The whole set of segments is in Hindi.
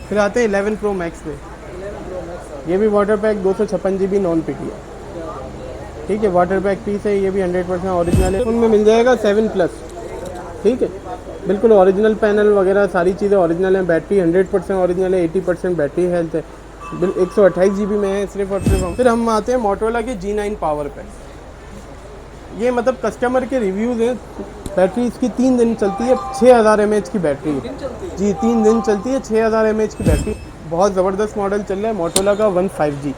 फिर आते हैं 11 प्रो मैक्स पे। ये भी water pack 256 GB non PT है। ठीक है, वाटर पैक पीस है, ये भी 100% ओरिजिनल है। उनमें मिल जाएगा 7 प्लस। ठीक है, बिल्कुल ओरिजिनल पैनल वगैरह सारी चीज़ें ओरिजिनल हैं। बैटरी 100% ओरिजिनल है, 80% बैटरी हेल्थ है। 128 GB में है सिर्फ और सिर्फ। फिर हम आते हैं मोटोरोला के G9 पावर पे। ये मतलब कस्टमर के रिव्यूज़ हैं। बैटरी इसकी 3 दिन चलती है, 6000 mAh की बैटरी है जी। 3 दिन चलती है, 6000 mAh की बैटरी। बहुत ज़बरदस्त मॉडल चल रहा है मोटोरोला का 15G।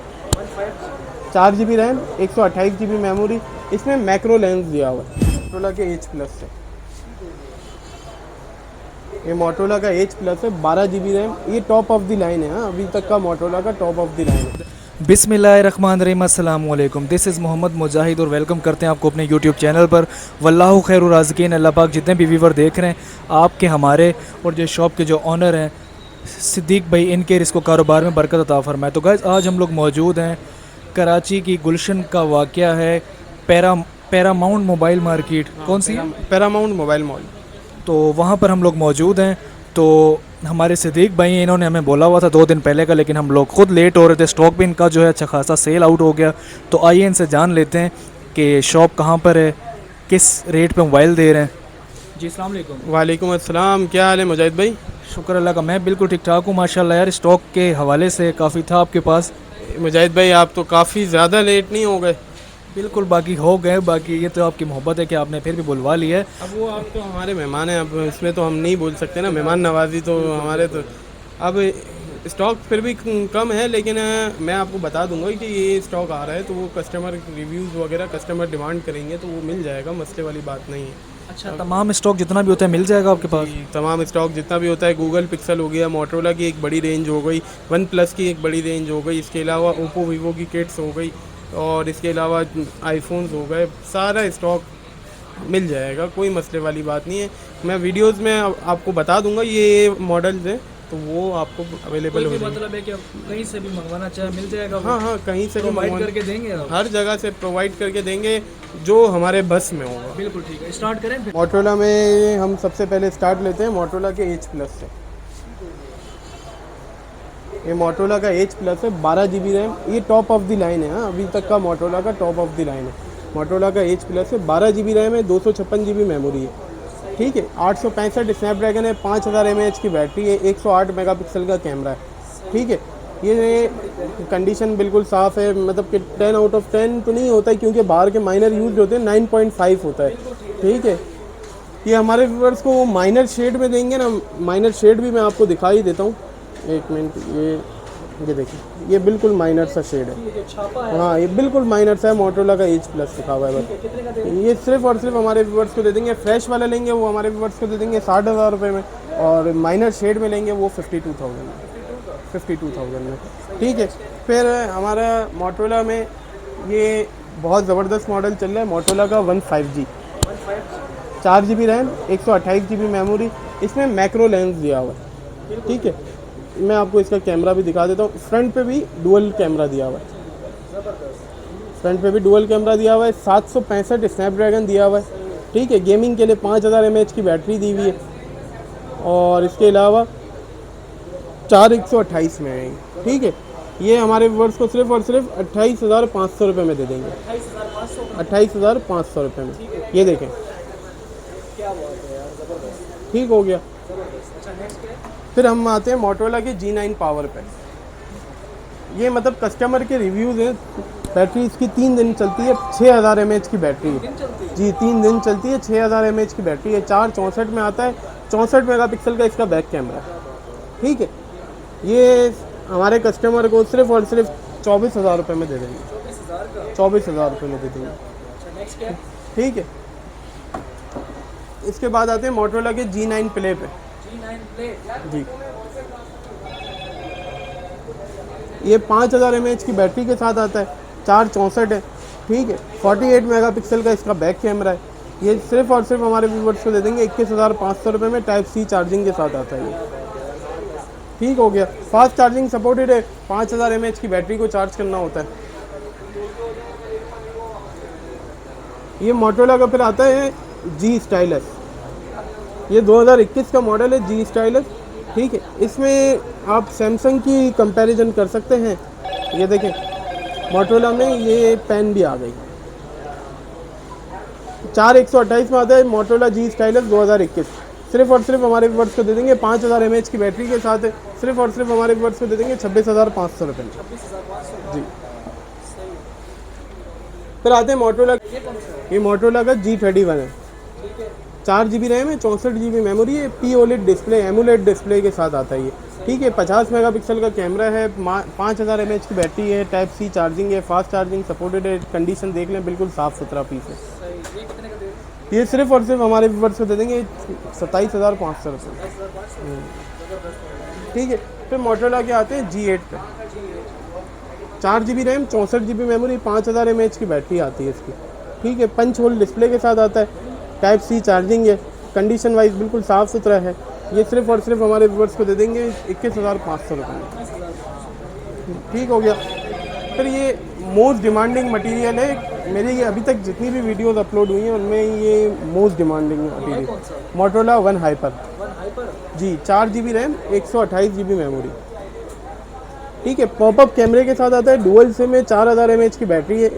4 GB RAM, 128 GB memory. इसमें मैक्रो लेंस दिया हुआ है मोटोरोला के H+ से। ये मोटोरोला का H+ है, 12 GB रैम। ये टॉप ऑफ द लाइन है। हाँ, अभी तक का मोटोरोला का टॉप ऑफ द लाइन है। बिस्मिल्लाहिर्रहमानिर्रहीम, अस्सलाम वालेकुम। दिस इज़ मोहम्मद मुजाहिद और वेलकम करते हैं आपको अपने यूट्यूब चैनल पर। वल्लाहु खैरुर राज़िकीन। अल्लाह पाक जितने भी व्यूवर देख रहे हैं आपके, हमारे और जो शॉप के जो ऑनर हैं सिद्दीक भाई, इनके रिस्को कारोबार में बरकत अता फरमाए। तो गाइस, आज हम लोग मौजूद हैं कराची की गुलशन का वाक़या है पैरामाउंट मोबाइल मार्केट। कौन सी है? Paramount mobile mall. तो वहाँ पर हम लोग मौजूद हैं। तो हमारे सिद्दीक भाई हैं, इन्होंने हमें बोला हुआ था 2 दिन पहले का, लेकिन हम लोग खुद लेट हो रहे थे। स्टॉक भी इनका जो है अच्छा खासा सेल आउट हो गया। तो आइए इनसे जान लेते हैं कि शॉप कहाँ पर है, किस रेट पे मोबाइल दे रहे हैं। जी अस्सलाम वालेकुम। वालेकुम अस्सलाम, क्या हाल है मुजाहिद भाई? शुक्र अल्लाह का, मैं बिल्कुल ठीक ठाक हूँ माशाल्लाह। यार, स्टॉक के हवाले से काफ़ी था आपके पास। मुजाहिद भाई, आप तो काफ़ी ज़्यादा लेट नहीं हो गए? बिल्कुल, बाकी हो गए। बाकी ये तो आपकी मोहब्बत है कि आपने फिर भी बुलवा लिया है। अब वो आप तो हमारे मेहमान हैं, अब इसमें तो हम नहीं बोल सकते ना, मेहमान नवाजी तो हमारे तो। अब स्टॉक फिर भी कम है, लेकिन मैं आपको बता दूंगा कि ये स्टॉक आ रहा है, तो वो कस्टमर रिव्यूज़ वगैरह कस्टमर डिमांड करेंगे तो वो मिल जाएगा, मसले वाली बात नहीं है। अच्छा, तमाम स्टॉक जितना भी होता है मिल जाएगा आपके पास? जी, तमाम स्टॉक जितना भी होता है। गूगल पिक्सल हो गया, मोटरोला की एक बड़ी रेंज हो गई, वन प्लस की एक बड़ी रेंज हो गई, इसके अलावा ओप्पो वीवो की किट्स हो गई, और इसके अलावा आईफोन्स हो गए। सारा स्टॉक मिल जाएगा, कोई मसले वाली बात नहीं है। मैं वीडियोस में आपको बता दूंगा ये मॉडल्स हैं, तो वो आपको अवेलेबल हो जाएंगे। मतलब है कि कहीं से भी मंगवाना चाहे मिल जाएगा? हाँ हाँ, कहीं से भी प्रोवाइड करके देंगे आप? हर जगह से प्रोवाइड करके देंगे, जो हमारे बस में होगा। बिल्कुल ठीक है, स्टार्ट करें फिर। मोटरोला में हम सबसे पहले स्टार्ट लेते हैं मोटरोला के H+ से। ये मोटरोला का H+ है, 12 GB रैम। ये टॉप ऑफ द लाइन है। हाँ, अभी तक का मोटरोला का टॉप ऑफ द लाइन है। मोटरोला का H+ है, 12 GB रैम है, 256 GB मेमोरी है। ठीक है, 865 स्नैपड्रैगन है, 5000 mAh की बैटरी है, 108 मेगापिक्सल का कैमरा है। ठीक है, ये कंडीशन बिल्कुल साफ़ है, मतलब कि 10 आउट ऑफ 10 तो नहीं होता है, क्योंकि बाहर के माइनर यूज होते हैं, 9.5 होता है। ठीक है, ये हमारे व्यूअर्स को माइनर शेड में देंगे ना। माइनर शेड भी मैं आपको दिखा ही देता हूँ, एक मिनट। ये देखिए, ये बिल्कुल माइनर सा शेड है। हाँ, ये बिल्कुल माइनर सा है। मोटरोला का H+ लिखा हुआ है बस। ये सिर्फ और सिर्फ हमारे व्यूअर्स को दे देंगे। फ्रेश वाला लेंगे वो हमारे व्यूअर्स को दे देंगे 60,000 रुपये में, और माइनर शेड में लेंगे वो 52,000 में। ठीक है, फिर हमारा मोटरोला में ये बहुत ज़बरदस्त मॉडल चल रहा है मोटरोला का 15G। 4 GB RAM, 128 GB memory. इसमें मैक्रो लेंस दिया हुआ है। ठीक है, मैं आपको इसका कैमरा भी दिखा देता हूँ। फ्रंट पे भी डुअल कैमरा दिया हुआ है। फ्रंट पे भी डुअल कैमरा दिया हुआ है। 765 स्नैपड्रैगन दिया हुआ है। ठीक है, गेमिंग के लिए 5000 mAh की बैटरी दी हुई है, और इसके अलावा 4128 में है। ठीक है, ये हमारे व्यूअर्स को सिर्फ और सिर्फ 28,500 रुपये में दे देंगे। 28,500 रुपये में, ये देखें। ठीक हो गया। फिर हम आते हैं मोटरोला के G9 पावर पे। ये मतलब कस्टमर के रिव्यूज़ हैं। बैटरी इसकी 3 दिन चलती है, 6000 mAh की बैटरी है जी। 3 दिन चलती है, 6000 mAh की बैटरी है। 464 में आता है, 64 मेगापिक्सल का इसका बैक कैमरा है। ठीक है, ये हमारे कस्टमर को सिर्फ और सिर्फ 24,000 रुपये में दे देंगे। 24,000 रुपये में दे देंगे। ठीक है, इसके बाद आते हैं मोटरोला के G9 प्ले पे। जी, ये 5000 mAh की बैटरी के साथ आता है, 464 है। ठीक है, 48 मेगापिक्सल का इसका बैक कैमरा है। ये सिर्फ और सिर्फ हमारे व्यूवर्स को दे देंगे 21,500 रुपये में। टाइप C चार्जिंग के साथ आता है ये। ठीक हो गया, फास्ट चार्जिंग सपोर्टेड है। 5000 mAh की बैटरी को चार्ज करना होता है। ये मोटरोला का फिर आता है G स्टाइलस। ये 2021 का मॉडल है G स्टाइलस। ठीक है, इसमें आप सैमसंग की कंपैरिजन कर सकते हैं। ये देखें, मोटरोला में ये पेन भी आ गई। 4128 में आता है मोटरोला जी स्टाइलस 2021। सिर्फ और सिर्फ हमारे व्यूअर्स को दे देंगे 5000 mAh की बैटरी के साथ। सिर्फ और सिर्फ हमारे व्यूअर्स को दे देंगे 26,500 रुपये में जी। फिर आते हैं मोटरोला, ये मोटरोला का G31 है। 4 GB रैम है, 64 GB मेमोरी है, POLED डिस्प्ले, एमुलेट डिस्प्ले के साथ आता है ये। ठीक है, 50 मेगापिक्सल का कैमरा है, 5000 mAh की बैटरी है, टाइप सी चार्जिंग है, फास्ट चार्जिंग सपोर्टेड है। कंडीशन देख लें, बिल्कुल साफ़ सुथरा पीस है। ये सिर्फ और सिर्फ हमारे व्यूअर्स को दे देंगे 27,500 रुपये। ठीक है, फिर मोटरोला के आते हैं G8 पे। 4 GB RAM, 64 GB memory, 5000 mAh की बैटरी आती है इसकी। ठीक है, पंच होल डिस्प्ले के साथ आता है, टाइप सी चार्जिंग है, कंडीशन वाइज बिल्कुल साफ़ सुथरा है। ये सिर्फ और सिर्फ हमारे व्यूअर्स को दे देंगे 21,500 रुपये। ठीक हो गया। फिर ये मोस्ट डिमांडिंग मटेरियल है मेरी, ये अभी तक जितनी भी वीडियोस अपलोड हुई हैं उनमें ये most demanding material, Motorola one hyper जी। 4 GB रैम, 128 GB मेमोरी। ठीक है, पॉपअप कैमरे के साथ आता है, डुअल सिम में, 4000 mAh की बैटरी है।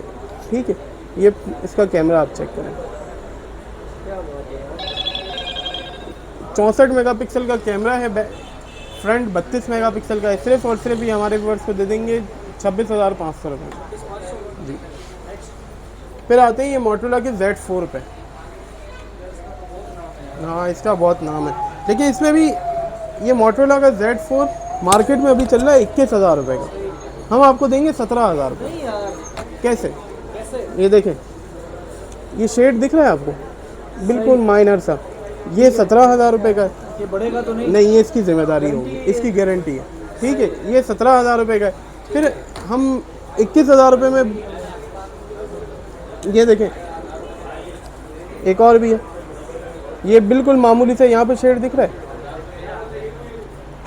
ठीक है, ये इसका कैमरा आप चेक करें, 64 मेगापिक्सल का कैमरा है, फ्रंट 32 मेगापिक्सल का है। सिर्फ और सिर्फ ये हमारे व्यूअर्स को दे देंगे 26,500 रुपये जी। फिर आते हैं ये मोटरोला के Z4 पे। हाँ, इसका बहुत नाम है, लेकिन इसमें भी ये मोटरोला का Z4 मार्केट में अभी चल रहा है 21,000 रुपये का। हम आपको देंगे 17,000 रुपये। कैसे? ये देखें, ये शेड दिख रहा है आपको, बिल्कुल माइनर सा, ये 17,000 रुपये का है। ये बढ़ेगा तो नहीं? नहीं, ये इसकी जिम्मेदारी होगी, इसकी गारंटी है। ठीक है, ये 17,000 रुपये का है। फिर हम 21,000 रुपये में ये देखें, एक और भी है, ये बिल्कुल मामूली से, यहाँ पे शेड दिख रहा है,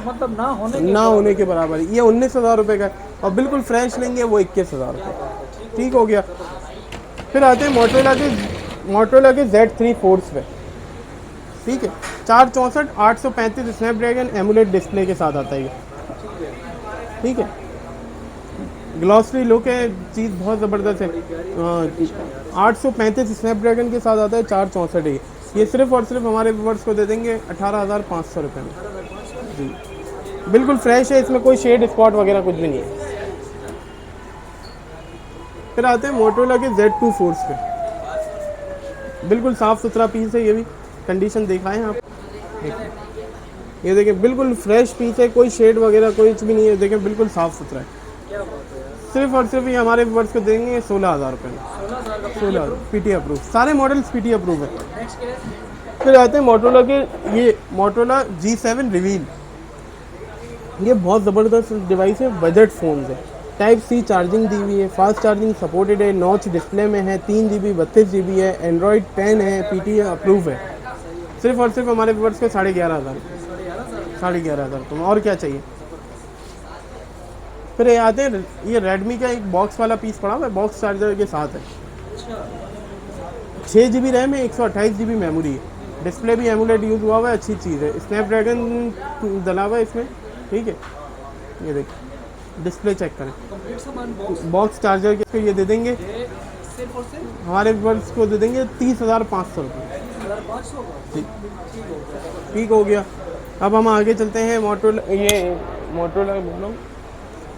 मतलब ना होने के बराबर। ये 19,000 रुपये का है, और बिल्कुल फ्रेश लेंगे वो 21,000 रुपये। ठीक हो गया। फिर आते हैं मोटरोला के Z3 फोर्स पे। ठीक है, 464 835 स्नैपड्रैगन एमुलेट डिस्प्ले के साथ आता है ये। ठीक है, ग्लॉसरी लुक है, चीज़ बहुत ज़बरदस्त है। 835 स्नैपड्रैगन के साथ आता है, 464 है ये। सिर्फ और सिर्फ हमारे व्यूअर्स को दे देंगे 18,500 रुपये में जी। बिल्कुल फ्रेश है, इसमें कोई शेड स्पॉट वगैरह कुछ भी नहीं है। फिर आते हैं मोटरोला के Z2 फोर्स पे। बिल्कुल साफ़ सुथरा पीस है, ये भी कंडीशन दिखाएं आप। ये देखें, बिल्कुल फ्रेश पीस है, कोई शेड वगैरह कोई कुछ भी नहीं है। देखें, बिल्कुल साफ़ सुथरा है। सिर्फ और सिर्फ ये हमारे व्यूअर्स को देंगे 16,000 रुपये में। 16,000 PT अप्रूव, सारे मॉडल्स PT अप्रूव है। फिर आते हैं मोटरोला के, ये मोटरोला G7 रिवील। ये बहुत ज़बरदस्त डिवाइस है, बजट फ़ोन है। टाइप सी चार्जिंग दी हुई है, फास्ट चार्जिंग सपोर्टेड है, नॉच डिस्प्ले में है, 3 GB 32 GB है, एंड्रॉयड 10 है, PT अप्रूव है। सिर्फ और सिर्फ हमारे व्यूअर्स को 11,500 तुम और क्या चाहिए। फिर ये आते हैं, ये रेडमी का एक बॉक्स वाला पीस पड़ा हुआ है, बॉक्स चार्जर के साथ है। 6 GB रैम है, 128 GB मेमोरी है, डिस्प्ले भी एमुलेट यूज़ हुआ हुआ है, अच्छी चीज़ है। स्नैपड्रैगन डला हुआ है इसमें। ठीक है, ये देखिए, डिस्प्ले चेक करें। बॉक्स चार्जर के ये दे देंगे हमारे व्यूअर्स को दे देंगे 30,500 रुपये। ठीक हो गया। अब हम आगे चलते हैं मोटरोला बोलो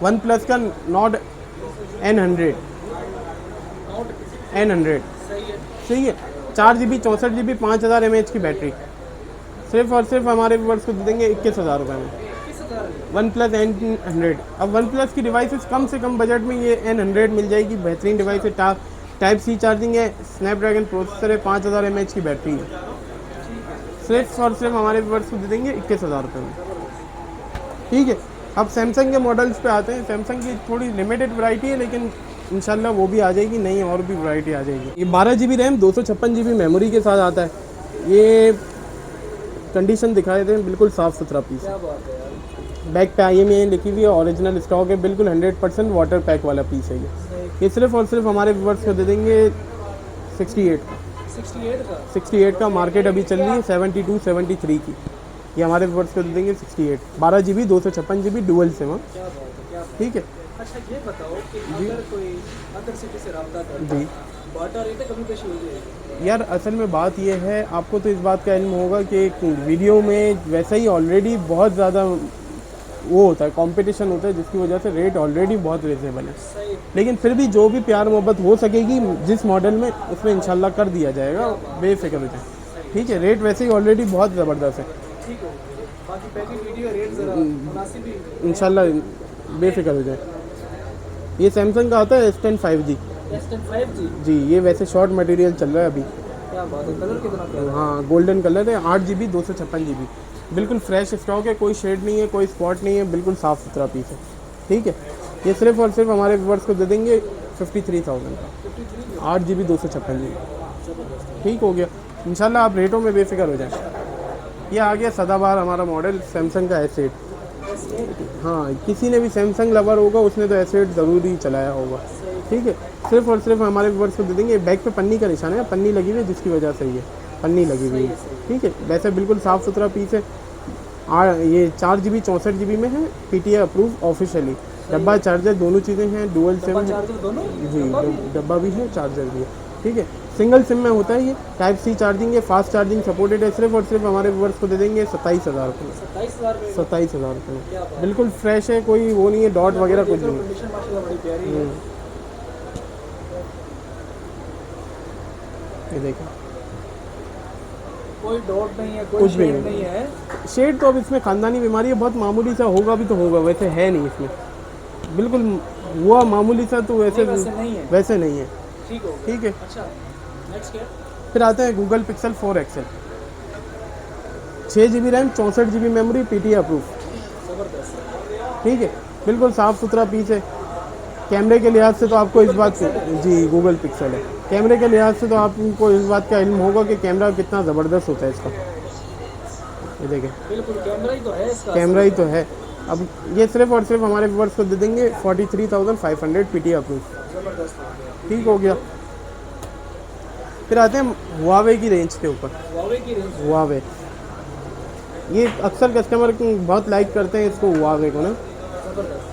वन प्लस का नॉट N100 सही है। 4 GB 64 GB 5000 mAh की बैटरी। सिर्फ और सिर्फ हमारे व्यूअर्स को दे देंगे 21,000 रुपये में वन प्लस N100। अब वन प्लस की डिवाइसेस कम से कम बजट में ये N100 मिल जाएगी। बेहतरीन डिवाइस है, टाइप सी चार्जिंग है, स्नैपड्रैगन प्रोसेसर है, 5000 mAh की बैटरी है। सिर्फ और सिर्फ हमारे व्यूअर्स को दे देंगे 21,000 रुपये में। ठीक है, अब सैमसंग के मॉडल्स पे आते हैं। सैमसंग की थोड़ी लिमिटेड वैरायटी है, लेकिन इंशाल्लाह वो भी आ जाएगी, नई और भी वैरायटी आ जाएगी। ये 12 GB रैम 256 GB मेमोरी के साथ आता है। ये कंडीशन दिखा देते हैं, बिल्कुल साफ़ सुथरा पीस है। बैक पे IMEI लिखी हुई है, ओरिजिनल स्टॉक है, बिल्कुल 100% वाटर पैक वाला पीस है ये सिर्फ और सिर्फ हमारे व्यूअर्स को दे देंगे 68 का। मार्केट अभी चल रही है 72-73 की। ये हमारे व्यूअर्स को दे देंगे 68, 12 GB 256 GB डुअल सिम। हाँ, क्या बात है, क्या बात है। ठीक है अच्छा ये बताओ कि जी। अगर कोई अदर सिटी से रब्ता करता जी है, बाटा रेट है, कभी पेशी हो जाएगी? यार, असल में बात ये है, आपको तो इस बात का इल्म होगा कि वीडियो में वैसे ही ऑलरेडी बहुत ज़्यादा वो होता है, कंपटीशन होता है, जिसकी वजह से रेट ऑलरेडी बहुत रिजनेबल है। सही। लेकिन फिर भी जो भी प्यार मोहब्बत हो सकेगी जिस मॉडल में, उसमें इंशाल्लाह कर दिया जाएगा, बेफिक्र हो जाए। ठीक है, रेट वैसे ही ऑलरेडी बहुत ज़बरदस्त है, ठीक हो, बाकी पैकेज वीडियो रेट ज़रा मुनासिब ही। इंशाल्लाह बेफिक्र हो जाए। ये सैमसंग का आता है S10 5G। S10 5G। जी, ये वैसे शॉर्ट मटेरियल चल रहा है अभी। क्या बात है, कलर कितना प्यारा है। हाँ, गोल्डन कलर है, 8 GB 256 GB, बिल्कुल फ्रेश स्टॉक है, कोई शेड नहीं है, कोई स्पॉट नहीं है, बिल्कुल साफ़ सुथरा पीस है। ठीक है, ये सिर्फ और सिर्फ हमारे व्यूअर्स को दे देंगे 53,000 का, 8 GB 256 GB। ठीक हो गया, इंशाल्लाह आप रेटों में बेफिक्र हो जाए। ये आ गया सदाबहार हमारा मॉडल सैमसंग का S8। हाँ, किसी ने भी सैमसंग लवर होगा उसने तो S8 ज़रूर ही चलाया होगा। ठीक है, सिर्फ और सिर्फ हमारे व्यूअर्स को दे देंगे। बैक पे पन्नी का निशान है, पन्नी लगी हुई है, जिसकी वजह से ये पन्नी लगी हुई है। ठीक है, वैसे बिल्कुल साफ़ सुथरा पीस है। ये 4 GB 64 GB में है, PTI अप्रूव ऑफिशियली। डब्बा चार्जर दोनों चीज़ें हैं, डुअल सिम है। चार्जर दोनों जी, डब्बा भी है, चार्जर भी है। ठीक है, सिंगल सिम में होता है ये, टाइप C चार्जिंग है, फास्ट चार्जिंग सपोर्टेड है। सिर्फ और सिर्फ हमारे व्यूअर्स को दे देंगे 27,000 रुपये में। 27,000 रुपये। 27,000 रुपये में बिल्कुल फ्रेश है, कोई वो नहीं है, डॉट वगैरह कुछ नहीं है। कंडीशन माशाल्लाह बड़ी प्यारी है। ये देखो, कोई डॉट नहीं है, कोई कुछ भी शेड नहीं। नहीं है। शेड तो अब इसमें खानदानी बीमारी है, बहुत मामूली सा होगा भी तो होगा, वैसे है नहीं इसमें, बिल्कुल हुआ मामूली सा, तो वैसे वैसे नहीं है। वैसे नहीं है। ठीक हो गया। ठीक है, अच्छा नेक्स्ट क्या? फिर आते हैं Google pixel 4 XL, 6 GB RAM, 64 GB memory, PTI approve. ज़बरदस्त। ठीक है, बिल्कुल साफ़ सुथरा पीस है। कैमरे के लिहाज से तो आपको इस बात से, जी गूगल पिक्सल है, कैमरे के लिहाज से तो आपको इस बात का इल्म होगा कि कैमरा कितना ज़बरदस्त होता है इसका। ये देखें, बिल्कुल कैमरा ही तो है इसका। कैमरा ही तो है। अब ये सिर्फ और सिर्फ हमारे व्यूअर्स को दे देंगे 43,500 PTI अप्रूव। ज़बरदस्त हो गया। ठीक हो गया, फिर आते हैं हुआवे की रेंज के ऊपर। हुआवे की रेंज। हुआवे, ये अक्सर कस्टमर बहुत लाइक करते हैं इसको, हुआवे को ना। ज़बरदस्त।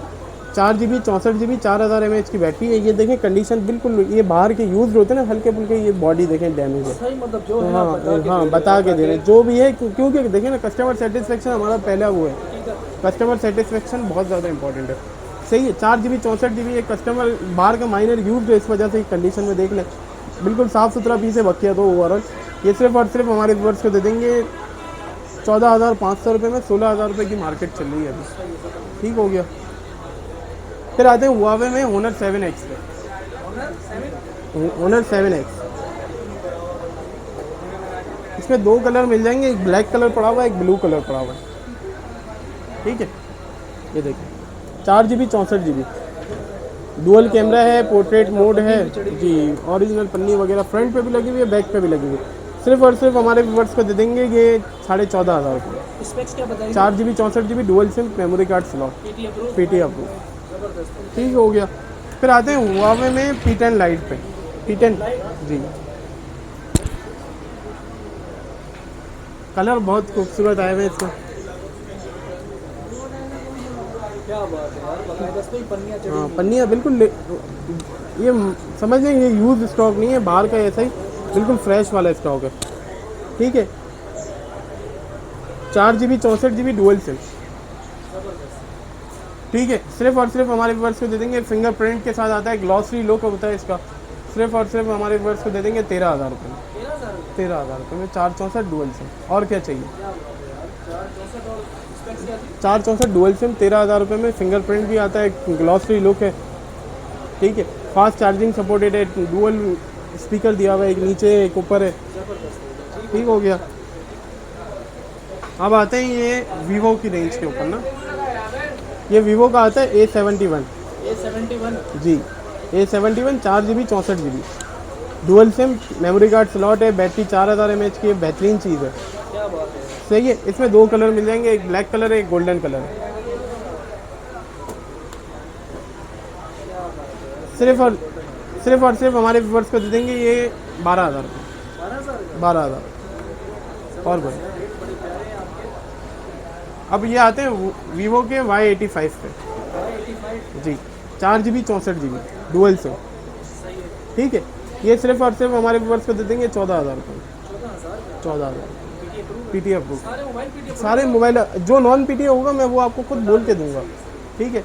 4 GB 64 GB 4000 mAh की बैटरी है। ये देखें कंडीशन बिल्कुल, ये बाहर के यूज़ होते हैं ना हल्के फुल्के, ये बॉडी देखें डैमेज है। सही मतलब जो है हाँ हाँ, बता के दे रहे हैं जो भी है, क्योंकि देखें ना, कस्टमर सेटिस्फेक्शन हमारा पहला वो है। कस्टमर सेटिस्फेक्शन बहुत ज़्यादा इंपॉर्टेंट है। सही है, 4 GB 64 GB एक कस्टमर बाहर का माइनर यूज़ है, इस वजह से कंडीशन में देख लें, बिल्कुल साफ़ सुथरा पीस है, बकिया तो ओवरऑल। ये सिर्फ और सिर्फ हमारे व्यूअर्स को दे देंगे 14,500 रुपये में। 16,000 रुपये की मार्केट चल रही है अभी। ठीक हो गया, फिर आते हैं हुआवे में Honor 7X पे। Honor 7X, इसमें दो कलर मिल जाएंगे, एक ब्लैक कलर पड़ा हुआ है, एक ब्लू कलर पड़ा हुआ है। ठीक है, ये देखिए 4 GB 64 GB, डुअल कैमरा है, पोर्ट्रेट मोड है। जी, ओरिजिनल पन्नी वगैरह फ्रंट पे भी लगी हुई है, बैक पे भी लगी हुई है। सिर्फ और सिर्फ हमारे व्यूअर्स को दे देंगे ये 14,500 रुपये। स्पेक्स क्या बताइए? 4 GB 64 GB dual SIM, memory card slot, PTI approve. PTI approve. ज़बरदस्त। ठीक हो गया, फिर आते हैं हुआवे में P10 लाइट पे। P10 जी, कलर बहुत खूबसूरत आए हुए हैं इसमें। क्या बात है यार, बाकायदा इसमें पन्नियाँ चढ़ी हाँ, हुई हैं। पन्नियाँ बिल्कुल ये समझ लें, ये यूज स्टॉक नहीं है बाहर का, ऐसा ही बिल्कुल फ्रेश वाला स्टॉक है। ठीक है, 4 GB 64 GB डुअल सिम। ठीक है, सिर्फ और सिर्फ हमारे व्यूअर्स को दे देंगे, फिंगरप्रिंट के साथ आता है, ग्लॉसरी लुक होता है इसका। सिर्फ और सिर्फ हमारे व्यूअर्स को दे देंगे 13,000 रुपये में। 13,000 रुपये में 464 डुअल सिम, और क्या चाहिए। 464 डुअल सिम 13,000 रुपये में, फिंगरप्रिंट भी आता है, ग्लॉसरी लुक है। ठीक है, फास्ट चार्जिंग सपोर्टेड है, डुअल स्पीकर दिया हुआ है, एक नीचे एक ऊपर है। ठीक हो गया, अब आते हैं ये वीवो की रेंज के ऊपर ना। ये वीवो का आता है A71। A71 जी, A71 4 GB 64 GB dual SIM, memory card slot है, बैटरी 4000 mAh की है, बेहतरीन चीज़ है। क्या बात है। सही है, इसमें दो कलर मिल जाएंगे, एक ब्लैक कलर है, एक गोल्डन कलर है। सिर्फ और सिर्फ हमारे व्यूअर्स को दे देंगे ये 12,000 रुपये। 12,000। 12,000 और बढ़िया। अब ये आते हैं वीवो के Y85 पे जी, 4 GB 64 GB डुअल सिम। ठीक है, ये सिर्फ और सिर्फ हमारे व्यूअर्स को दे देंगे 14,000 रुपये। 14,000 पीटी अप्रूव। सारे मोबाइल जो नॉन पीटी होगा मैं वो आपको खुद बोल के दूंगा। ठीक है,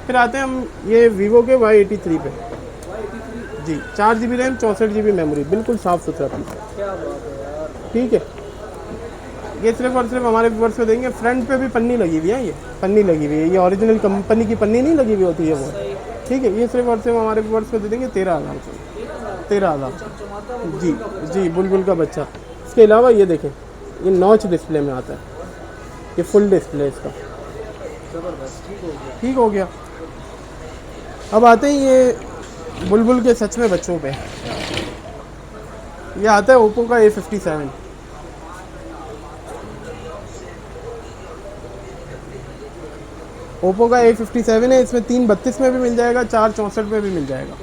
फिर आते हैं हम ये वीवो के Y83 पे जी, 4 GB रैम 64 GB मेमोरी, बिल्कुल साफ़ सुथरा पीस। ठीक है, ये सिर्फ और सिर्फ हमारे व्यूअर्स को देंगे। फ्रंट पे भी पन्नी लगी हुई है, ये पन्नी लगी हुई है, ये ओरिजिनल कंपनी की पन्नी नहीं लगी हुई होती है वो। ठीक है, ये सिर्फ और सिर्फ हमारे व्यूअर्स को दे देंगे 13,000 रुपये। 13,000 जी जी, बुलबुल का बच्चा। इसके अलावा ये देखें, ये नॉच डिस्प्ले में आता है, ये फुल डिस्प्ले इसका। ठीक हो गया। अब आते हैं ये बुलबुल के सच में बच्चों पे। ये आता है ओप्पो का A57। ओप्पो का A57 है, इसमें 332 में भी मिल जाएगा, 464 में भी मिल जाएगा।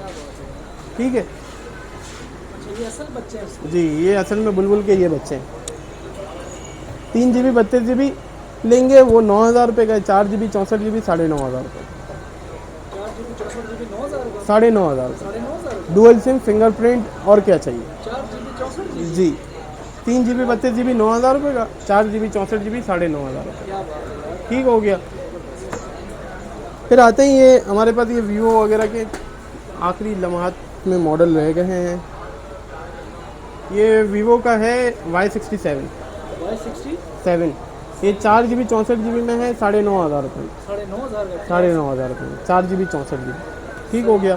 ठीक है जी, ये असल में बुलबुल के ये बच्चे हैं। 3 GB 32 GB लेंगे वो 9,000 रुपये का है। 4 GB 64 GB 9,500 रुपये। 9,500 रुपये डुअल सिम, फिंगरप्रिंट और क्या चाहिए जी। 3 GB 32 GB 9,000 रुपये का, 4 GB 64 GB 9,500 रुपये। ठीक हो गया। फिर आते हैं ये हमारे पास ये वीवो वगैरह के आखिरी लम्हात में मॉडल रह गए हैं। ये वीवो का है Y67। ये 4 GB 64 GB में है, 9,500 रुपये। 9,500 रुपये 4 GB 64 GB। ठीक हो गया।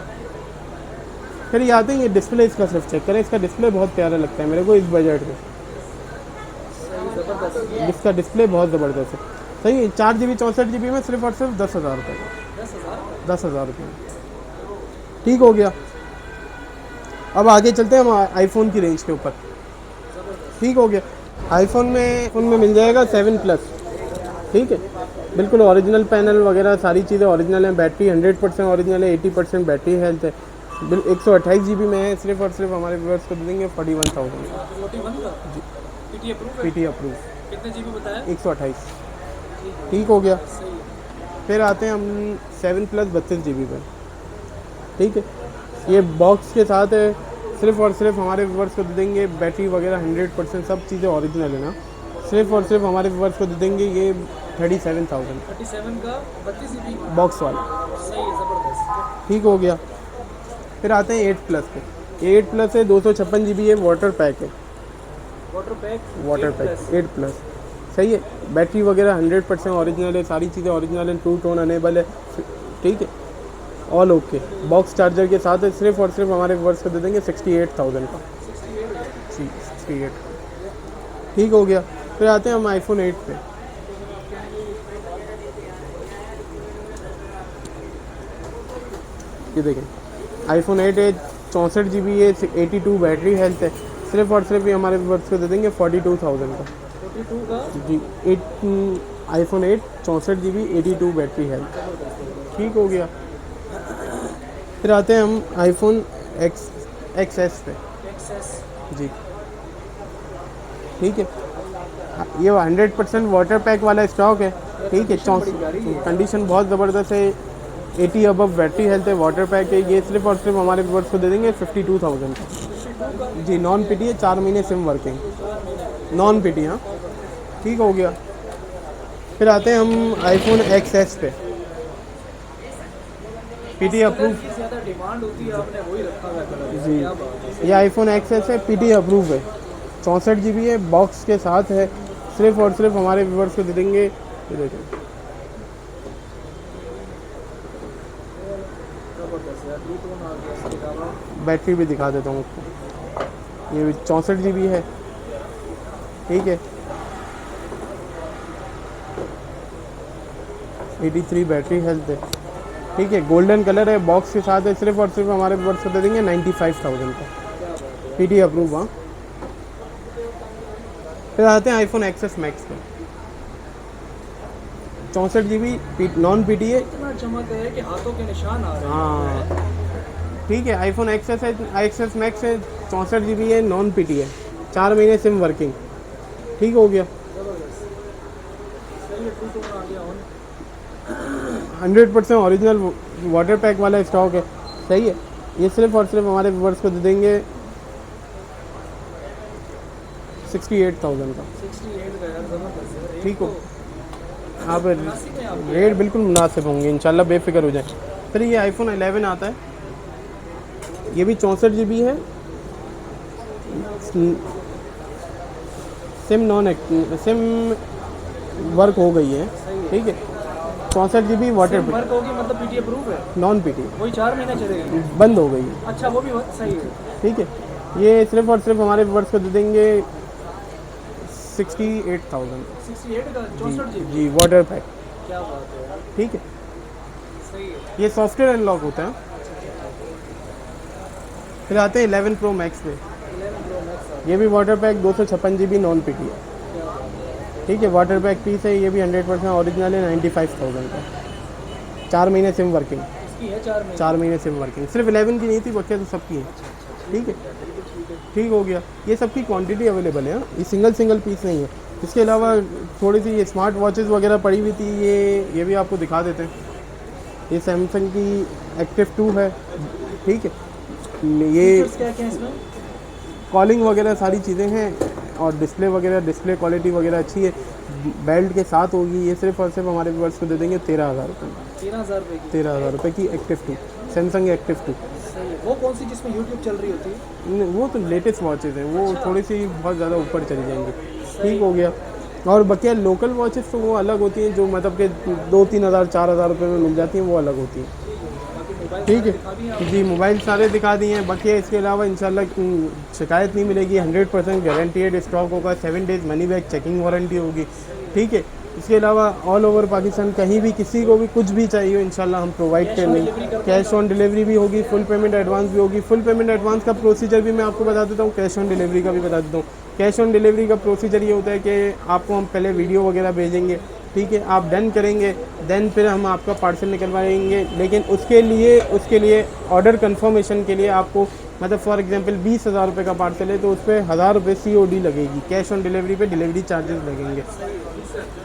फिर ये आते हैं ये डिस्प्ले, इसका सिर्फ चेक करें, इसका डिस्प्ले बहुत प्यारा लगता है मेरे को इस बजट में। इसका डिस्प्ले बहुत ज़बरदस्त है। सही है, 4 GB 64 GB में सिर्फ और सिर्फ 10,000 रुपये का। 10,000 रुपये। ठीक हो गया। अब आगे चलते हैं हम आईफोन की रेंज के ऊपर। ठीक हो गया। आईफोन में मिल जाएगा 7 प्लस। ठीक है, बिल्कुल ओरिजिनल पैनल वगैरह सारी चीज़ें ओरिजिनल हैं। बैटरी 100% ओरिजिनल है, 80% बैटरी हेल्थ है। 128 GB में है। सिर्फ और सिर्फ हमारे व्यूअर्स को दे देंगे 41,000 जी। PT approve. कितने GB बताया? 128। ठीक हो गया। फिर आते हैं हम 7 प्लस 32 GB पर। ठीक है, ये बॉक्स के साथ है। सिर्फ और सिर्फ हमारे व्यूअर्स को दे देंगे, बैटरी वगैरह 100% सब चीज़ें ओरिजिनल है ना। सिर्फ और सिर्फ हमारे व्यूअर्स को दे देंगे ये 37,000। 37 का 32 GB बॉक्स वाला। सही है, ज़बरदस्त। ठीक हो गया। फिर आते हैं 8 प्लस पे। ये 8 प्लस है, 256 GB है, वाटर पैक है। Water pack 8 plus. सही है, बैटरी वगैरह 100% ओरिजिनल है, सारी चीज़ें ओरिजिनल है, टू टोन अनेबल है। ठीक है, ऑल ओके। बॉक्स चार्जर के साथ है। सिर्फ और सिर्फ हमारे व्यूअर्स को दे देंगे 68,000 का। 68। ठीक हो गया। फिर आते हैं हम आईफोन 8 पे। ये देखें, आईफोन 8 है, 64 GB है, 82 बैटरी हेल्थ है। सिर्फ और सिर्फ ये हमारे व्यूअर्स को दे देंगे 42,000 का। 42 का जी। IPhone 8 64 GB 82 battery health. ठीक हो गया। फिर आते हैं हम आईफोन XS पे जी। ठीक है, ये 100% वाटर पैक वाला स्टॉक है। ठीक है, कंडीशन बहुत ज़बरदस्त है। 80 अबव बैटरी हेल्थ है, वाटर पैक है। ये सिर्फ और सिर्फ हमारे व्यूअर्स को दे देंगे 52,000 का जी। नॉन पीटी है, 4 महीने सिम वर्किंग, नॉन पीटी। हाँ, ठीक हो गया। फिर आते हैं हम आईफोन XS पे। पीटी अप्रूव डिमांड होती है, आपने वही रखा हुआ है जी। ये आईफोन XS है, पीटी अप्रूव है, 64 GB है, बॉक्स के साथ है। सिर्फ और सिर्फ हमारे व्यूअर्स को दे देंगे, ये देखें, बैटरी भी दिखा देता हूँ आपको। ये 64 GB है। ठीक है, 83 बैटरी हेल्थ है। ठीक है, गोल्डन कलर है, बॉक्स के साथ है। सिर्फ और सिर्फ हमारे व्यूअर्स को दे देंगे 95,000 का। PT approve. हाँ, फिर आते हैं आईफोन XS मैक्स पे। 64 GB नॉन पीटी है। इतना चमक है कि हाथों के निशान आ रहे हैं। हाँ, ठीक है, आईफोन XS है, XS मैक्स है, 64 GB है, नॉन पीटी है, 4 महीने सिम वर्किंग। ठीक हो गया। 100% ओरिजिनल वाटर पैक वाला स्टॉक है, सही है। ये सिर्फ और सिर्फ हमारे व्यूअर्स को दे देंगे 68,000 का, 68 का यार, ज़बरदस्त है। ठीक हो। आप रेट बिल्कुल मुनासिब होंगे इंशाल्लाह, बेफिक्र हो जाए। फिर ये आईफोन 11 आता है, ये भी 64 GB है, सिम वर्क हो गई है, ठीक है। 64 GB वाटर वर्क होगी मतलब पीटी अप्रूव है, नॉन पीटी वही 4 महीने चलेगी। बंद हो गई है, अच्छा वो भी सही है। ठीक है। ये सिर्फ और सिर्फ हमारे व्यूअर्स को दे देंगे 68,000 68 का 64 GB, जी, वाटर पैक, क्या बात है यार, ठीक है। सही है। ये सॉफ्टवेयर अनलॉक होता है। फिर आते हैं 11 Pro Max पे, 11 Pro Max ये भी water pack 256 GB non PT है, ठीक है। वाटर पैक पीस है, ये भी 100% ओरिजिनल है, 95,000 का, 4 महीने सिम वर्किंग, इसकी है 4 महीने। 4 महीने सिम वर्किंग, सिर्फ 11 की नहीं थी, बच्चे तो सबकी है, ठीक है। ठीक हो गया, ये सबकी क्वांटिटी अवेलेबल है, ये सिंगल पीस नहीं है। इसके अलावा थोड़ी सी ये स्मार्ट वॉचेस वगैरह पड़ी हुई थी, ये भी आपको दिखा देते हैं। ये सैमसंग की एक्टिव 2 है, ठीक है। ये फीचर्स क्या क्या है इसमें? कॉलिंग वगैरह सारी चीज़ें हैं, और डिस्प्ले वगैरह, डिस्प्ले क्वालिटी वगैरह अच्छी है, बेल्ट के साथ होगी। ये सिर्फ और सिर्फ हमारे व्यूअर्स को दे देंगे 13,000 रुपये, 13,000 रुपये की। 13,000 रुपये की एक्टिव 2, सैमसंग एक्टिव 2। सही है। वो कौन सी जिसमें यूट्यूब चल रही होती है? वो तो लेटेस्ट वॉचेस हैं, वो थोड़ी सी बहुत ज़्यादा ऊपर चली जाएंगी, ठीक हो गया। और बकिया लोकल वॉचेस तो वो अलग होती हैं, जो मतलब कि 2-3 हज़ार 4,000 रुपये में मिल जाती हैं, वो अलग होती हैं, ठीक है जी। मोबाइल सारे दिखा दिए हैं, बाकी इसके अलावा इंशाल्लाह शिकायत नहीं मिलेगी, 100% गारंटीड स्टॉक होगा, 7 days money back checking warranty होगी, ठीक है। इसके अलावा ऑल ओवर पाकिस्तान कहीं भी किसी को भी कुछ भी चाहिए हो इंशाल्लाह हम प्रोवाइड करेंगे। कैश ऑन डिलीवरी भी होगी, फुल पेमेंट एडवांस भी होगी। फुल पेमेंट एडवांस का प्रोसीजर भी मैं आपको बता देता हूँ, कैश ऑन डिलीवरी का भी बता देता हूँ। कैश ऑन डिलीवरी का प्रोसीजर ये होता है कि आपको हम पहले वीडियो वगैरह भेजेंगे, ठीक है, आप डन करेंगे, देन फिर हम आपका पार्सल निकलवाएंगे। लेकिन उसके लिए ऑर्डर कंफर्मेशन के लिए आपको मतलब फॉर एग्जांपल 20,000 रुपये का पार्सल है तो उस पर 1,000 रुपये COD लगेगी, कैश ऑन डिलीवरी पे डिलीवरी चार्जेस लगेंगे,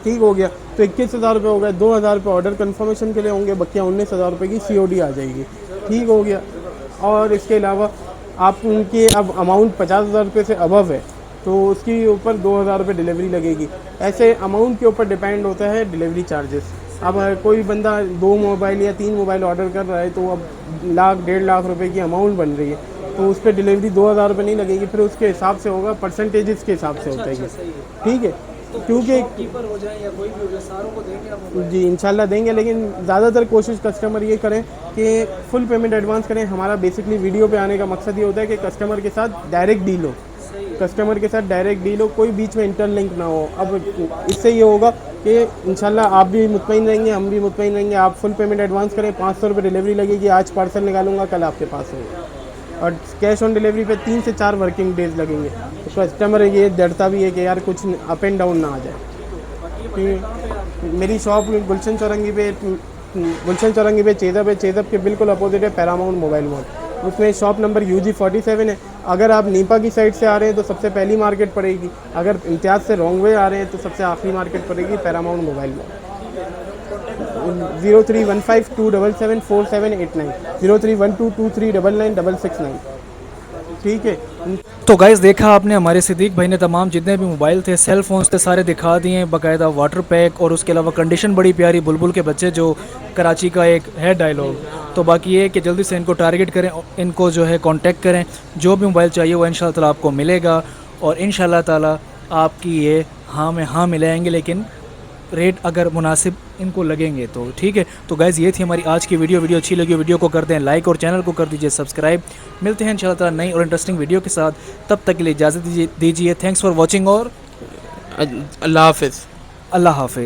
ठीक हो गया। तो 21,000 रुपये हो गए, 2,000 रुपये ऑर्डर कंफर्मेशन के लिए होंगे, बकिया 19,000 रुपये की COD आ जाएगी, ठीक हो गया। और इसके अलावा आप उनके अब अमाउंट 50,000 रुपये से अबव है तो उसके ऊपर 2,000 रुपये डिलीवरी लगेगी। ऐसे अमाउंट के ऊपर डिपेंड होता है डिलीवरी चार्जेस। अब कोई बंदा 2 मोबाइल या 3 मोबाइल ऑर्डर कर रहा है तो अब 1,00,000 1.5 लाख रुपए की अमाउंट बन रही है, तो उस पर डिलीवरी 2,000 रुपये नहीं लगेगी, फिर उसके हिसाब से होगा, परसेंटेजेस के हिसाब से होता है ये, ठीक है। क्योंकि कीपर हो जाए या कोई भी हो जाए, सारों को देंगे आप मोबाइल? जी इंशाल्लाह देंगे, लेकिन ज़्यादातर कोशिश कस्टमर ये करें कि फुल पेमेंट एडवांस करें। हमारा बेसिकली वीडियो पे आने का मकसद ये होता है कि कस्टमर के साथ डायरेक्ट डील हो, कोई बीच में इंटरलिंक ना हो। अब इससे ये होगा कि इंशाल्लाह आप भी मुतमईन रहेंगे, हम भी मुतमईन रहेंगे। आप फुल पेमेंट एडवांस करें, 500 रुपये डिलीवरी लगेगी, आज पार्सल निकालूंगा, कल आपके पास होगा। और कैश ऑन डिलीवरी पे 3 से 4 वर्किंग डेज लगेंगे। तो कस्टमर ये डरता भी है कि यार कुछ अप एंड डाउन ना आ जाए। मेरी शॉप गुलशन चौरंगी पे चेज़ब के बिल्कुल अपोजिट है पैरामाउंट मोबाइल मॉल, उसमें शॉप नंबर UG 47 है। अगर आप नीपा की साइड से आ रहे हैं तो सबसे पहली मार्केट पड़ेगी, अगर इम्तियाज़ से रॉन्ग वे आ रहे हैं तो सबसे आखिरी मार्केट पड़ेगी पैरामाउंट मोबाइल मॉल। 0315277479 0312239969, ठीक है। तो गाइस देखा आपने, हमारे सिद्दीक भाई ने तमाम जितने भी मोबाइल थे, सेल फोन्स थे, सारे दिखा दिए हैं, बाकायदा वाटर पैक, और उसके अलावा कंडीशन बड़ी प्यारी, बुलबुल के बच्चे जो कराची का एक है डायलॉग। तो बाकी ये है कि जल्दी से इनको टारगेट करें, इनको जो है कांटेक्ट करें, जो भी मोबाइल चाहिए वो इंशाल्लाह ताला आपको मिलेगा, और इंशाल्लाह ताला आपकी ये हाँ में हाँ मिलाएंगे, लेकिन रेट अगर मुनासिब इनको लगेंगे तो, ठीक है। तो गाइज़ ये थी हमारी आज की वीडियो अच्छी लगी वीडियो को कर दें लाइक और चैनल को कर दीजिए सब्सक्राइब। मिलते हैं इंशाल्लाह ताला नई और इंटरेस्टिंग वीडियो के साथ, तब तक के लिए इजाज़त दीजिए। थैंक्स फॉर वॉचिंग और अल्लाह हाफिज़। अल्लाह हाफिज़।